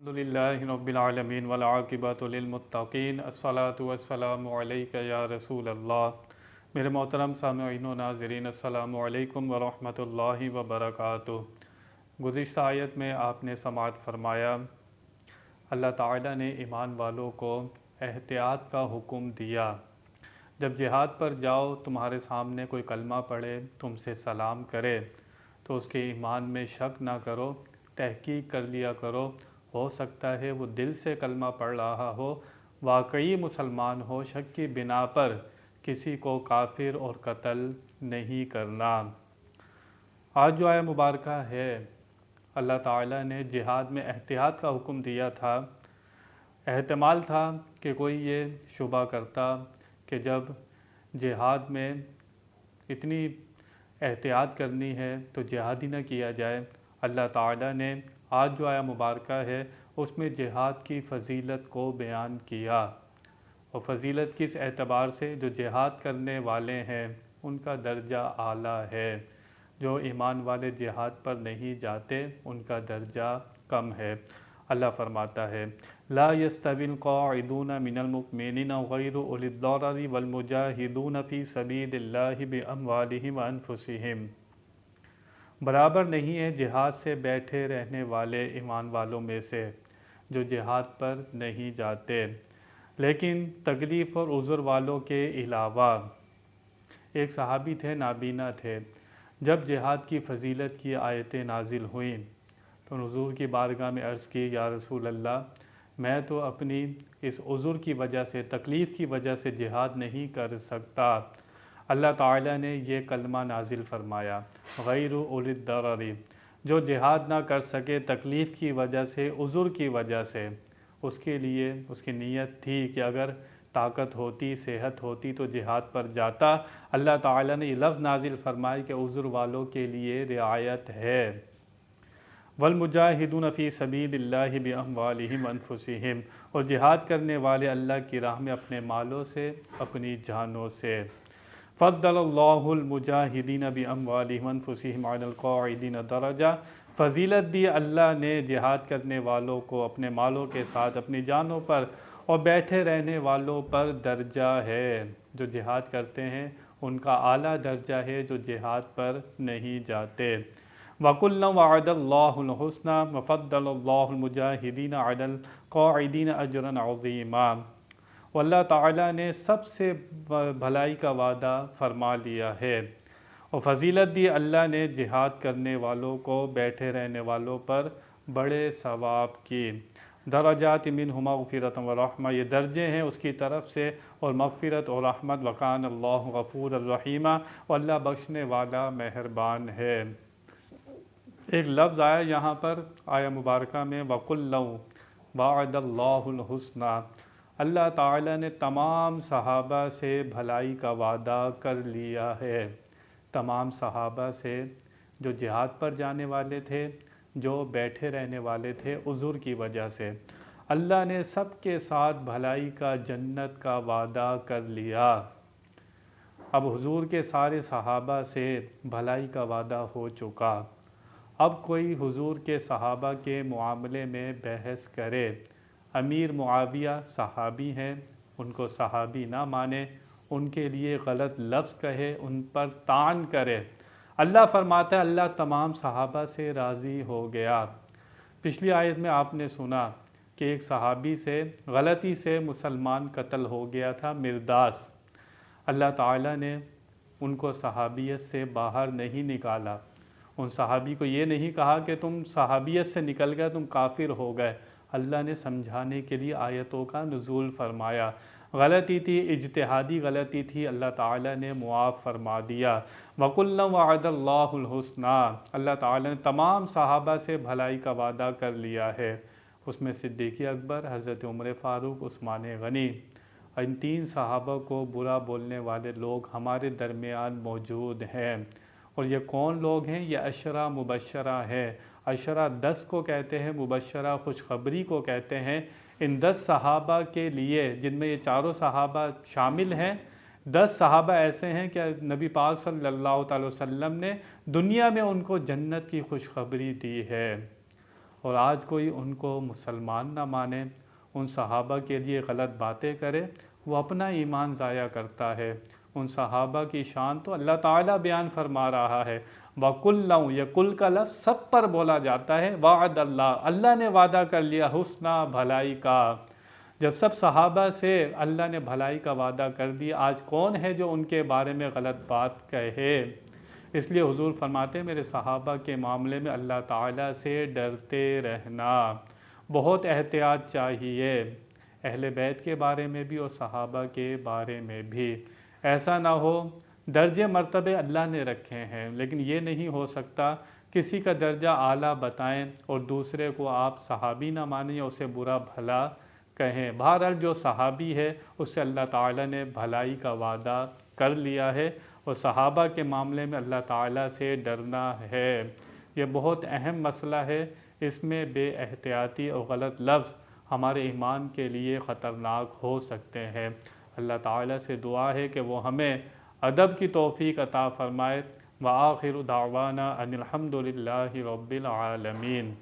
الحمدللہ رب العالمین والعاقبۃ للمتقین الصلاۃ والسلام علیک یا رسول اللہ۔ میرے محترم سامعین و ناظرین، السلام علیکم ورحمۃ اللہ وبرکاتہ۔ گزشتہ آیت میں آپ نے سماعت فرمایا، اللہ تعالیٰ نے ایمان والوں کو احتیاط کا حکم دیا۔ جب جہاد پر جاؤ، تمہارے سامنے کوئی کلمہ پڑھے، تم سے سلام کرے تو اس کے ایمان میں شک نہ کرو، تحقیق کر لیا کرو۔ ہو سکتا ہے وہ دل سے کلمہ پڑھ رہا ہو، واقعی مسلمان ہو، شک کی بنا پر کسی کو کافر اور قتل نہیں کرنا۔ آج جو آیہ مبارکہ ہے، اللہ تعالیٰ نے جہاد میں احتیاط کا حکم دیا تھا۔ احتمال تھا کہ کوئی یہ شبہ کرتا کہ جب جہاد میں اتنی احتیاط کرنی ہے تو جہاد ہی نہ کیا جائے۔ اللہ تعالیٰ نے آج جو آیہ مبارکہ ہے اس میں جہاد کی فضیلت کو بیان کیا، اور فضیلت کس اعتبار سے؟ جو جہاد کرنے والے ہیں ان کا درجہ اعلیٰ ہے، جو ایمان والے جہاد پر نہیں جاتے ان کا درجہ کم ہے۔ اللہ فرماتا ہے، لا يستوی القاعدون من المؤمنین غیر اولی الضرر والمجاہدون فی سبیل اللہ باموالہم وانفسہم۔ برابر نہیں ہے جہاد سے بیٹھے رہنے والے ایمان والوں میں سے جو جہاد پر نہیں جاتے، لیکن تکلیف اور عذر والوں کے علاوہ۔ ایک صحابی تھے، نابینا تھے۔ جب جہاد کی فضیلت کی آیتیں نازل ہوئیں تو حضور کی بارگاہ میں عرض کی، یا رسول اللہ، میں تو اپنی اس عذر کی وجہ سے، تکلیف کی وجہ سے جہاد نہیں کر سکتا۔ اللہ تعالیٰ نے یہ کلمہ نازل فرمایا، غیر اولی الضرر، جو جہاد نہ کر سکے تکلیف کی وجہ سے، عذر کی وجہ سے، اس کے لیے اس کی نیت تھی کہ اگر طاقت ہوتی، صحت ہوتی تو جہاد پر جاتا۔ اللہ تعالیٰ نے یہ لفظ نازل فرمایا کہ عذر والوں کے لیے رعایت ہے۔ والمجاہدون فی سبیل اللہ باموالہم وانفسہم، اور جہاد کرنے والے اللہ کی راہ میں اپنے مالوں سے، اپنی جانوں سے۔ فضل اللہ المجاہدین باموالہم وانفسہم علی القاعدین درجہ، فضیلت دی اللہ نے جہاد کرنے والوں کو اپنے مالوں کے ساتھ اپنی جانوں پر اور بیٹھے رہنے والوں پر درجہ ہے۔ جو جہاد کرتے ہیں ان کا اعلیٰ درجہ ہے، جو جہاد پر نہیں جاتے۔ وَكُلًّا وَعَدَ اللَّهُ الْحُسْنَىٰ وَفَضَّلَ اللَّهُ الْمُجَاهِدِينَ عَلَى الْقَاعِدِينَ أَجْرًا عَظِيمًا، اور اللہ تعالیٰ نے سب سے بھلائی کا وعدہ فرما لیا ہے اور فضیلت دی اللہ نے جہاد کرنے والوں کو، بیٹھے رہنے والوں پر بڑے ثواب کی۔ درجات منہ مغفرۃ ورحمہ، یہ درجے ہیں اس کی طرف سے اور مغفرت اور رحمت۔ وکان اللہ غفور الرحیم، اور اللہ بخشنے والا مہربان ہے۔ ایک لفظ آیا یہاں پر آیہ مبارکہ میں، وَكُلًّا وَعَدَ اللَّهُ الْحُسْنَىٰ، اللہ تعالیٰ نے تمام صحابہ سے بھلائی کا وعدہ کر لیا ہے۔ تمام صحابہ سے، جو جہاد پر جانے والے تھے، جو بیٹھے رہنے والے تھے عذر کی وجہ سے، اللہ نے سب کے ساتھ بھلائی کا، جنت کا وعدہ کر لیا۔ اب حضور کے سارے صحابہ سے بھلائی کا وعدہ ہو چکا، اب کوئی حضور کے صحابہ کے معاملے میں بحث کرے، امیر معاویہ صحابی ہیں، ان کو صحابی نہ مانے، ان کے لیے غلط لفظ کہے، ان پر طعن کرے، اللہ فرماتا ہے اللہ تمام صحابہ سے راضی ہو گیا۔ پچھلی آیت میں آپ نے سنا کہ ایک صحابی سے غلطی سے مسلمان قتل ہو گیا تھا، مرداس۔ اللہ تعالیٰ نے ان کو صحابیت سے باہر نہیں نکالا، ان صحابی کو یہ نہیں کہا کہ تم صحابیت سے نکل گئے، تم کافر ہو گئے۔ اللہ نے سمجھانے کے لیے آیتوں کا نزول فرمایا۔ غلطی تھی، اجتہادی غلطی تھی، اللہ تعالیٰ نے معاف فرما دیا۔ وَكُلًّا وَعَدَ اللَّهُ الْحُسْنَىٰ، اللہ تعالیٰ نے تمام صحابہ سے بھلائی کا وعدہ کر لیا ہے۔ اس میں صدیق اکبر، حضرت عمر فاروق، عثمان غنی، ان تین صحابہ کو برا بولنے والے لوگ ہمارے درمیان موجود ہیں۔ اور یہ کون لوگ ہیں؟ یہ عشرہ مبشرہ ہیں۔ عشرہ 10 کو کہتے ہیں، مبشرہ خوشخبری کو کہتے ہیں۔ ان 10 صحابہ کے لیے، جن میں یہ چاروں صحابہ شامل ہیں، 10 صحابہ ایسے ہیں کہ نبی پاک صلی اللہ علیہ وسلم نے دنیا میں ان کو جنت کی خوشخبری دی ہے۔ اور آج کوئی ان کو مسلمان نہ مانے، ان صحابہ کے لیے غلط باتیں کرے، وہ اپنا ایمان ضائع کرتا ہے۔ ان صحابہ کی شان تو اللہ تعالیٰ بیان فرما رہا ہے، وَكُلًّا، یہ کل کا لفظ سب پر بولا جاتا ہے، وعد اللہ، اللہ نے وعدہ کر لیا حسنہ، بھلائی کا۔ جب سب صحابہ سے اللہ نے بھلائی کا وعدہ کر دیا، آج کون ہے جو ان کے بارے میں غلط بات کہے؟ اس لیے حضور فرماتے ہیں میرے صحابہ کے معاملے میں اللہ تعالیٰ سے ڈرتے رہنا، بہت احتیاط چاہیے، اہل بیت کے بارے میں بھی اور صحابہ کے بارے میں بھی۔ ایسا نہ ہو، درجے مرتبے اللہ نے رکھے ہیں، لیکن یہ نہیں ہو سکتا کسی کا درجہ اعلیٰ بتائیں اور دوسرے کو آپ صحابی نہ مانیں یا اسے برا بھلا کہیں۔ بہرحال جو صحابی ہے اس سے اللہ تعالیٰ نے بھلائی کا وعدہ کر لیا ہے، اور صحابہ کے معاملے میں اللہ تعالیٰ سے ڈرنا ہے۔ یہ بہت اہم مسئلہ ہے، اس میں بے احتیاطی اور غلط لفظ ہمارے ایمان کے لیے خطرناک ہو سکتے ہیں۔ اللہ تعالیٰ سے دعا ہے کہ وہ ہمیں ادب کی توفیق عطا فرمائے۔ وآخر دعوانا ان الحمد للہ رب العالمین۔